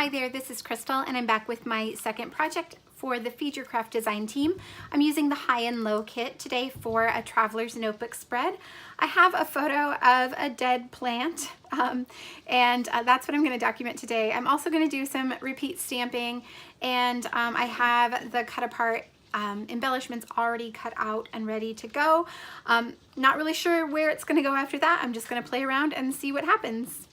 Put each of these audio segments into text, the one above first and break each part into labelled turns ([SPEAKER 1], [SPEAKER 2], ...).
[SPEAKER 1] Hi there, this is Crystal and I'm back with my second project for the Feed Your Craft design team. I'm using the high and low kit today for a traveler's notebook spread. I have a photo of a dead plant and that's what I'm going to document today. I'm also going to do some repeat stamping and I have the cut apart embellishments already cut out and ready to go. Not really sure where it's going to go after that. I'm just going to play around and see what happens.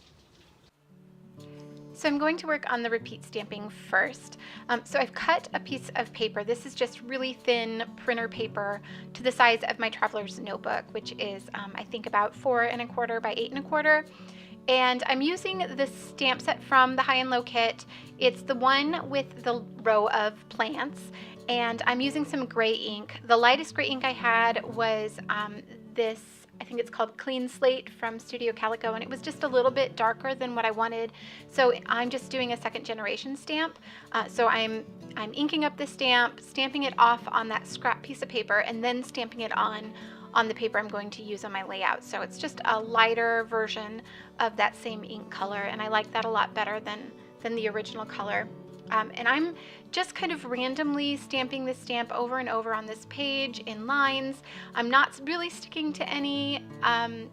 [SPEAKER 1] So I'm going to work on the repeat stamping first. So I've cut a piece of paper. This is just really thin printer paper to the size of my traveler's notebook, which is I think about 4 1/4 by 8 1/4. And I'm using the stamp set from the high and low kit. It's the one with the row of plants, and I'm using some gray ink. The lightest gray ink I had was this, I think it's called Clean Slate from Studio Calico, and it was just a little bit darker than what I wanted. So I'm just doing a second generation stamp. So I'm inking up the stamp, stamping it off on that scrap piece of paper, and then stamping it on the paper I'm going to use on my layout. So it's just a lighter version of that same ink color, and I like that a lot better than the original color. And I'm just kind of randomly stamping this stamp over and over on this page in lines. I'm not really sticking to any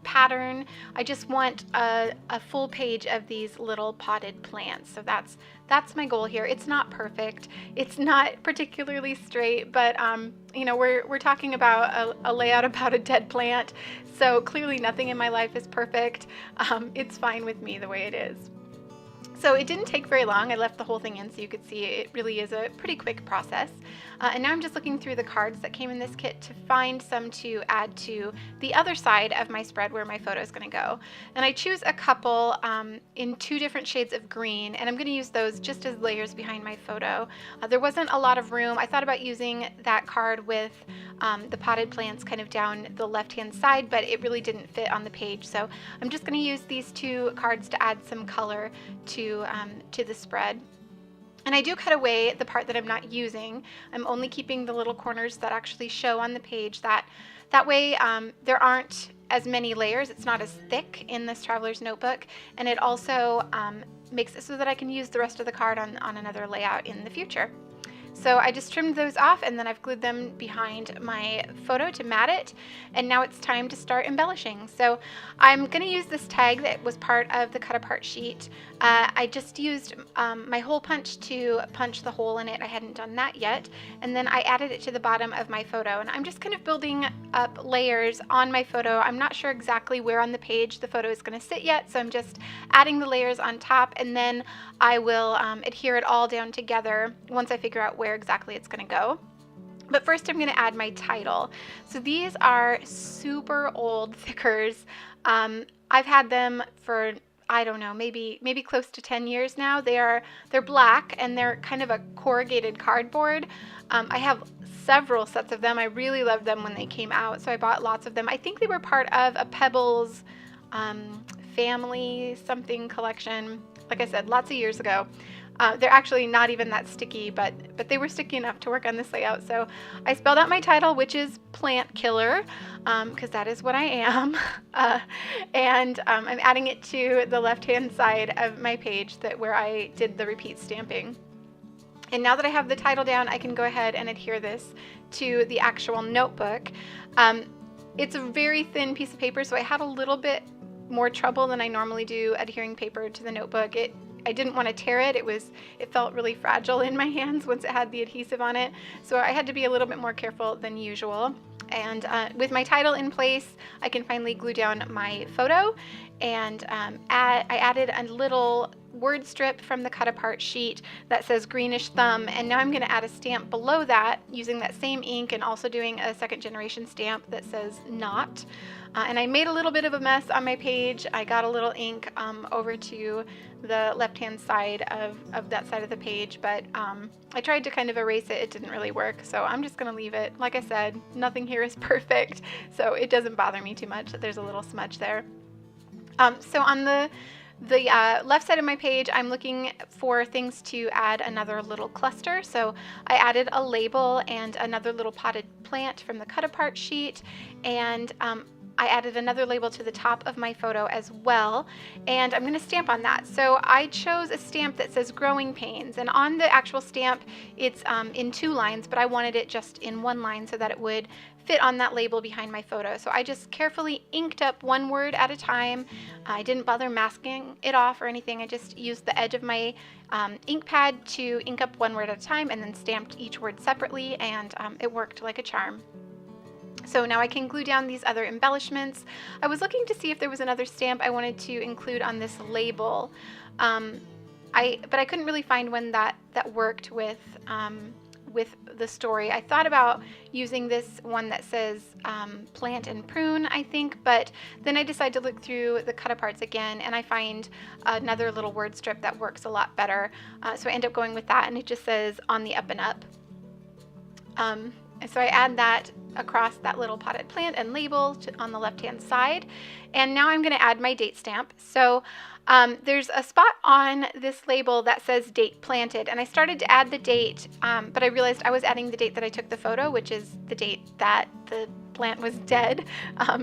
[SPEAKER 1] pattern. I just want a full page of these little potted plants. So that's my goal here. It's not perfect. It's not particularly straight, but you know, we're talking about a layout about a dead plant. So clearly nothing in my life is perfect. It's fine with me the way it is. So it didn't take very long. I left the whole thing in so you could see it really is a pretty quick process. And now I'm just looking through the cards that came in this kit to find some to add to the other side of my spread where my photo is going to go. And I choose a couple in 2 different shades of green, and I'm going to use those just as layers behind my photo. There wasn't a lot of room. I thought about using that card with the potted plants kind of down the left-hand side, but it really didn't fit on the page. So I'm just going to use these 2 cards to add some color to the spread. And I do cut away the part that I'm not using. I'm only keeping the little corners that actually show on the page. That way there aren't as many layers. It's not as thick in this traveler's notebook, and it also makes it so that I can use the rest of the card on another layout in the future. So I just trimmed those off, and then I've glued them behind my photo to mat it, and now it's time to start embellishing. So I'm going to use this tag that was part of the cut apart sheet. I just used my hole punch to punch the hole in it. I hadn't done that yet, and then I added it to the bottom of my photo, and I'm just kind of building up layers on my photo. I'm not sure exactly where on the page the photo is going to sit yet, so I'm just adding the layers on top, and then I will adhere it all down together once I figure out where exactly it's going to go. But first I'm going to add my title. So these are super old thickers. I've had them for, I don't know, maybe close to 10 years now. They're black, and they're kind of a corrugated cardboard. I have several sets of them. I really loved them when they came out, so I bought lots of them. I think they were part of a Pebbles family something collection. Like I said, lots of years ago. They're actually not even that sticky, but they were sticky enough to work on this layout. So I spelled out my title, which is Plant Killer, because that is what I am. And I'm adding it to the left-hand side of my page where I did the repeat stamping. And now that I have the title down, I can go ahead and adhere this to the actual notebook. It's a very thin piece of paper, so I had a little bit more trouble than I normally do adhering paper to the notebook. I didn't want to tear it. It felt really fragile in my hands once it had the adhesive on it, so I had to be a little bit more careful than usual. And with my title in place, I can finally glue down my photo, and I added a little word strip from the cut apart sheet that says Greenish Thumb, and now I'm going to add a stamp below that using that same ink and also doing a second generation stamp that says Not. And I made a little bit of a mess on my page. I got a little ink over to the left-hand side of that side of the page, but I tried to kind of erase it. It didn't really work, so I'm just going to leave it. Like I said, nothing here is perfect, so it doesn't bother me too much that there's a little smudge there. So on the left side of my page, I'm looking for things to add another little cluster. So I added a label and another little potted plant from the cut apart sheet, and I added another label to the top of my photo as well, and I'm going to stamp on that. So I chose a stamp that says Growing Pains, and on the actual stamp it's in 2 lines, but I wanted it just in 1 line so that it would fit on that label behind my photo. So I just carefully inked up 1 word at a time. I didn't bother masking it off or anything. I just used the edge of my ink pad to ink up 1 word at a time and then stamped each word separately, and it worked like a charm. So now I can glue down these other embellishments. I was looking to see if there was another stamp I wanted to include on this label, but I couldn't really find one that worked with the story. I thought about using this one that says Plant and Prune, I think, but then I decided to look through the cut-aparts again, and I find another little word strip that works a lot better. So I end up going with that, and it just says On the Up and Up. And so I add that across that little potted plant and label on the left-hand side. And now I'm going to add my date stamp. So there's a spot on this label that says Date Planted, and I started to add the date, but I realized I was adding the date that I took the photo, which is the date that the plant was dead,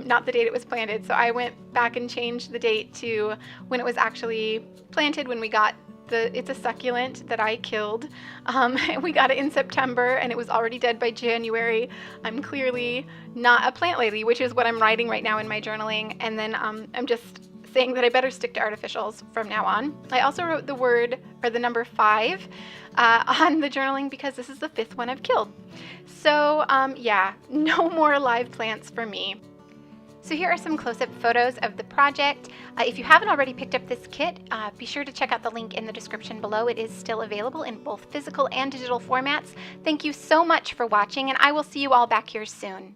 [SPEAKER 1] not the date it was planted. So I went back and changed the date to when it was actually planted, when we got it's a succulent that I killed. We got it in September and it was already dead by January. I'm clearly not a plant lady, which is what I'm writing right now in my journaling. And then I'm just saying that I better stick to artificials from now on. I also wrote the word, or the number 5 on the journaling because this is the 5th one I've killed. So yeah, no more live plants for me. So here are some close-up photos of the project. If you haven't already picked up this kit, be sure to check out the link in the description below. It is still available in both physical and digital formats. Thank you so much for watching, and I will see you all back here soon.